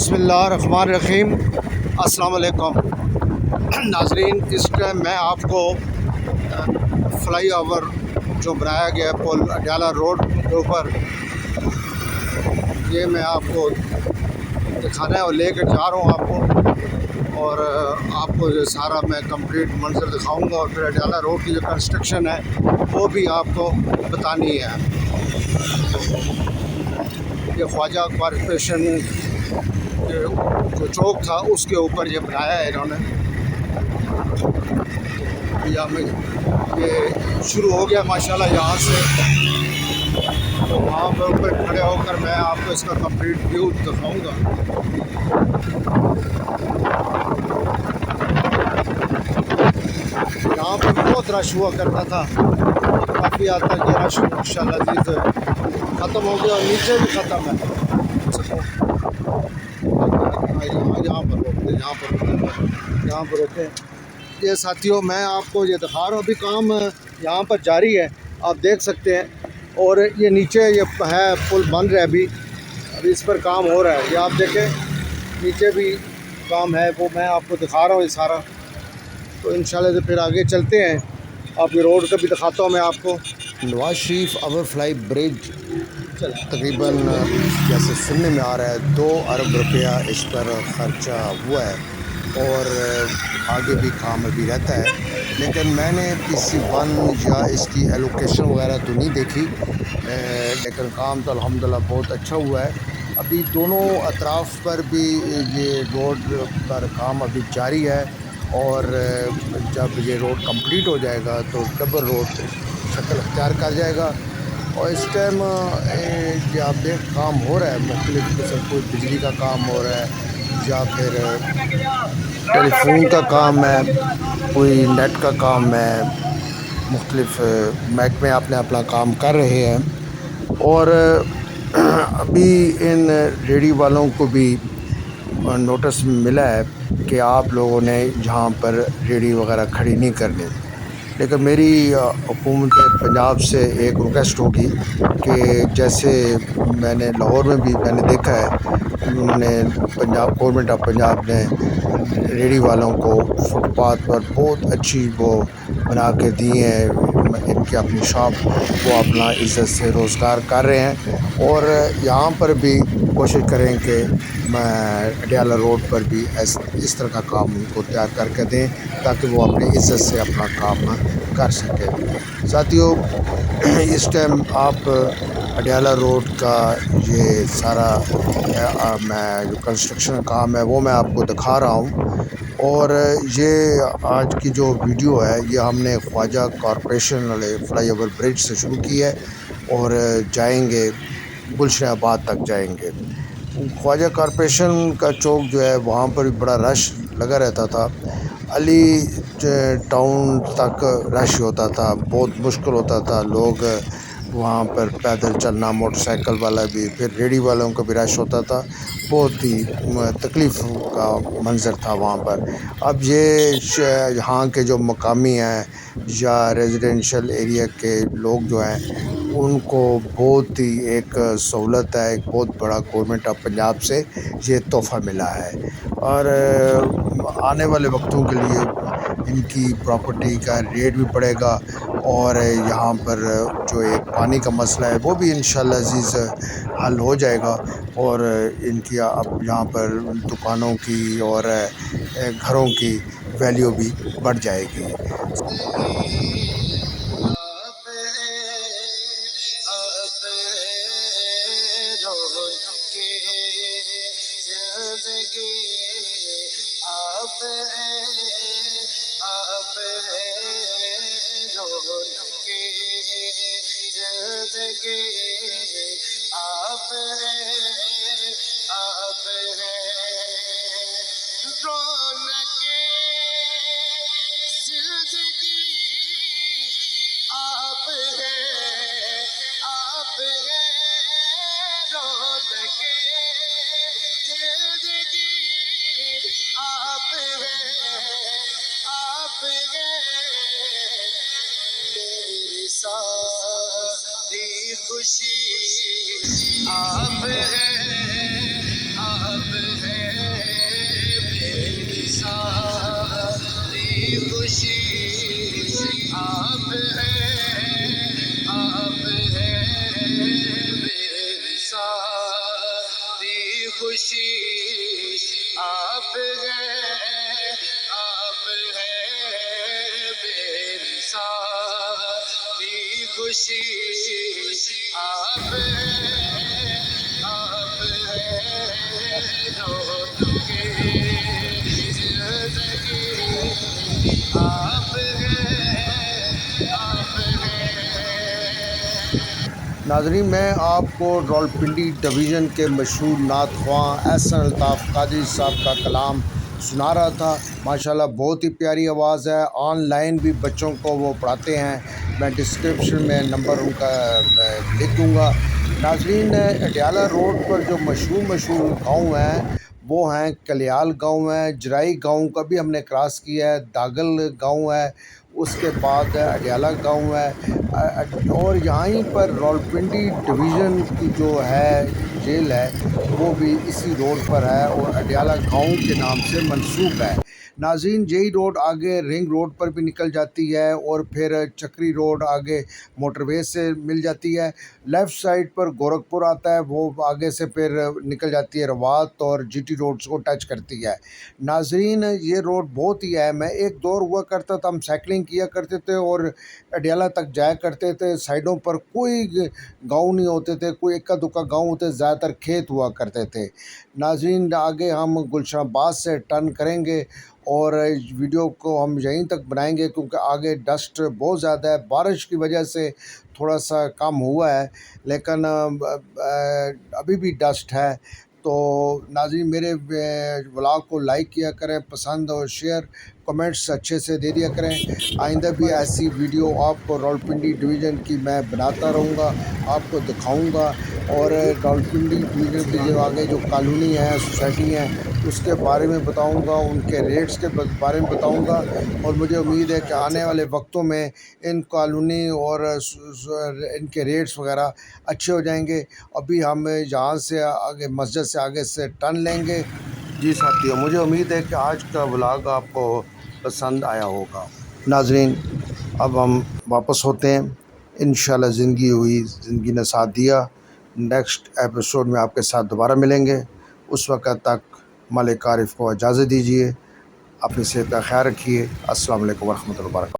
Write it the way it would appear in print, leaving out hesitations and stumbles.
बिस्मिल्लाहिर्रहमानिर्रहीम। अस्सलाम वालेकुम नाजरीन, इस टाइम मैं आपको फ्लाई ओवर जो बनाया गया पुल अडयाला रोड के ऊपर, ये मैं आपको दिखाना है और लेकर जा रहा हूँ आपको, और आपको ये सारा मैं कंप्लीट मंजर दिखाऊंगा और फिर अडयाला रोड की जो कंस्ट्रक्शन है वो भी आपको बतानी है। ये ख्वाजा कॉरपोरेशन जो चौक था उसके ऊपर ये बनाया है इन्होंने। या में ये शुरू हो गया माशाल्लाह यहाँ से, तो वहाँ पर ऊपर खड़े होकर मैं आपको इसका कंप्लीट व्यू दिखाऊंगा। यहाँ पर बहुत रश हुआ करता था, काफ़ी हद तक ये रश माशाल्लाह से ख़त्म हो गया और नीचे भी ख़त्म है। यहाँ पर रोकते हैं। ये साथियों, मैं आपको ये दिखा रहा हूँ, अभी काम यहाँ पर जारी है, आप देख सकते हैं। और ये नीचे ये है पुल बन रहा है, अभी इस पर काम हो रहा है। ये आप देखें नीचे भी काम है, वो मैं आपको दिखा रहा हूँ ये सारा। तो इंशाल्लाह से फिर आगे चलते हैं, आपकी रोड का भी दिखाता हूँ मैं आपको। नवाज शरीफ ओवरफ्लाई ब्रिज तकरीबन जैसे सुनने में आ रहा है 2 अरब रुपया इस पर ख़र्चा हुआ है, और आगे भी काम अभी रहता है। लेकिन मैंने PC1 या इसकी एलोकेशन वगैरह तो नहीं देखी, लेकिन काम तो अल्हम्दुलिल्लाह बहुत अच्छा हुआ है। अभी दोनों अतराफ़ पर भी ये रोड पर काम अभी जारी है, और जब ये रोड कंप्लीट हो जाएगा तो डबल रोड शक्ल अख्तियार कर जाएगा। और इस टाइम यहाँ पे काम हो रहा है, मुख्तलिफ़ किस्म कोई बिजली का काम हो रहा है, या फिर टेलीफोन का काम है, कोई नेट का काम है। मुख्तलिफ़ महकमे अपने अपना काम कर रहे हैं। और अभी इन रेडी वालों को भी नोटिस मिला है कि आप लोगों ने यहाँ पर रेडी वगैरह खड़ी नहीं करनी। लेकिन मेरी हुकूमत पंजाब से एक रिक्वेस्ट होगी कि जैसे मैंने लाहौर में भी मैंने देखा है, उन्होंने पंजाब गवर्नमेंट ऑफ पंजाब ने रेडी वालों को फुटपाथ पर बहुत अच्छी वो बना के दी है, इनकी अपनी शॉप, वो अपना इज़्ज़त से रोज़गार कर रहे हैं। और यहाँ पर भी कोशिश करें कि अडयाला रोड पर भी इस तरह का काम उनको तैयार करके दें, ताकि वो अपनी इज़्ज़त से अपना काम कर सकें। साथियों, इस टाइम आप अडयाला रोड का ये सारा मैं जो कंस्ट्रक्शन काम है वो मैं आपको दिखा रहा हूँ। और ये आज की जो वीडियो है ये हमने ख्वाजा कॉरपोरेशन वाले फ्लाई ओवर ब्रिज से शुरू की है, और जाएंगे गुलशन आबाद तक जाएंगे। ख्वाजा कॉरपोरेशन का चौक जो है वहाँ पर भी बड़ा रश लगा रहता था, अली टाउन तक रश होता था, बहुत मुश्किल होता था। लोग वहाँ पर पैदल चलना, मोटरसाइकिल वाला भी, फिर रेडी वालों का भी रश होता था, बहुत ही तकलीफ़ का मंज़र था वहाँ पर। अब ये यहाँ के जो मकामी हैं या रेजिडेंशियल एरिया के लोग जो हैं उनको बहुत ही एक सहूलत है, एक बहुत बड़ा गवर्नमेंट ऑफ पंजाब से ये तोहफ़ा मिला है। और आने वाले वक्तों के लिए इनकी प्रॉपर्टी का रेट भी बढ़ेगा, और यहाँ पर जो एक पानी का मसला है वो भी इंशाल्लाह अज़ीज़ हल हो जाएगा, और इनकी अब यहाँ पर दुकानों की और घरों की वैल्यू भी बढ़ जाएगी। सारी खुशी आप है, आप है। खुशी आप हैं, आप हैं बेमिसाली खुशी आप हैं, आप हैं रोके जिंदगी आप हैं, आप हैं। नाज़रीन, मैं आपको रावलपिंडी डिवीज़न के मशहूर नात ख्वां एहसन अल्ताफ़ कादरी साहब का कलाम सुना रहा था। माशाल्लाह बहुत ही प्यारी आवाज़ है। ऑनलाइन भी बच्चों को वो पढ़ाते हैं। मैं डिस्क्रिप्शन में नंबर उनका लिख दूँगा। नाज़रीन, अडियाला रोड पर जो मशहूर गांव हैं वो हैं कलियाल गांव है, जराई गांव का भी हमने क्रॉस किया है, दागल गांव है, उसके बाद अडियाला गांव है। और यहीं पर रावलपिंडी डिवीज़न की जो है जेल है वो भी इसी रोड पर है और अडियाला गांव के नाम से मंसूब है। नाज़रीन, यही रोड आगे रिंग रोड पर भी निकल जाती है और फिर चक्री रोड आगे मोटरवे से मिल जाती है। लेफ़्ट साइड पर गोरखपुर आता है, वो आगे से फिर निकल जाती है रवात और जीटी रोड्स को टच करती है। नाज़रीन, ये रोड बहुत ही अहम है। एक दौर हुआ करता था, हम साइकिलिंग किया करते थे और अडियाला तक जाया करते थे। साइडों पर कोई गांव नहीं होते थे, कोई इक्का दुक्का गांव होते, ज़्यादातर खेत हुआ करते थे। नाज़रीन, आगे हम गुलशनाबाद से टर्न करेंगे और वीडियो को हम यहीं तक बनाएंगे क्योंकि आगे डस्ट बहुत ज़्यादा है। बारिश की वजह से थोड़ा सा कम हुआ है, लेकिन अभी भी डस्ट है। तो नाज़रीन, मेरे व्लॉग को लाइक किया करें, पसंद और शेयर कमेंट्स अच्छे से दे दिया करें। आइंदा भी ऐसी वीडियो आपको रावलपिंडी डिवीज़न की मैं बनाता रहूँगा, आपको दिखाऊँगा। और रावलपिंडी डिवीज़न की जो आगे जो कॉलोनी है, सोसाइटी है, उसके बारे में बताऊँगा, उनके रेट्स के बारे में बताऊँगा। और मुझे उम्मीद है कि आने वाले वक्तों में इन कॉलोनी और इनके रेट्स वगैरह अच्छे हो जाएंगे। अभी हम यहाँ से आगे मस्जिद से आगे से टर्न लेंगे। जी साथियों, मुझे उम्मीद है कि आज का व्लॉग आपको पसंद आया होगा। नाज़रीन, अब हम वापस होते हैं। इंशाल्लाह ज़िंदगी हुई, ज़िंदगी ने साथ दिया। नेक्स्ट एपिसोड में आपके साथ दोबारा मिलेंगे। उस वक़्त तक मलिक आरिफ को इजाज़त दीजिए। अपनी सेहत का ख्याल रखिए। अस्सलाम वालेकुम व रहमतुल्लाहि व बरकातहू।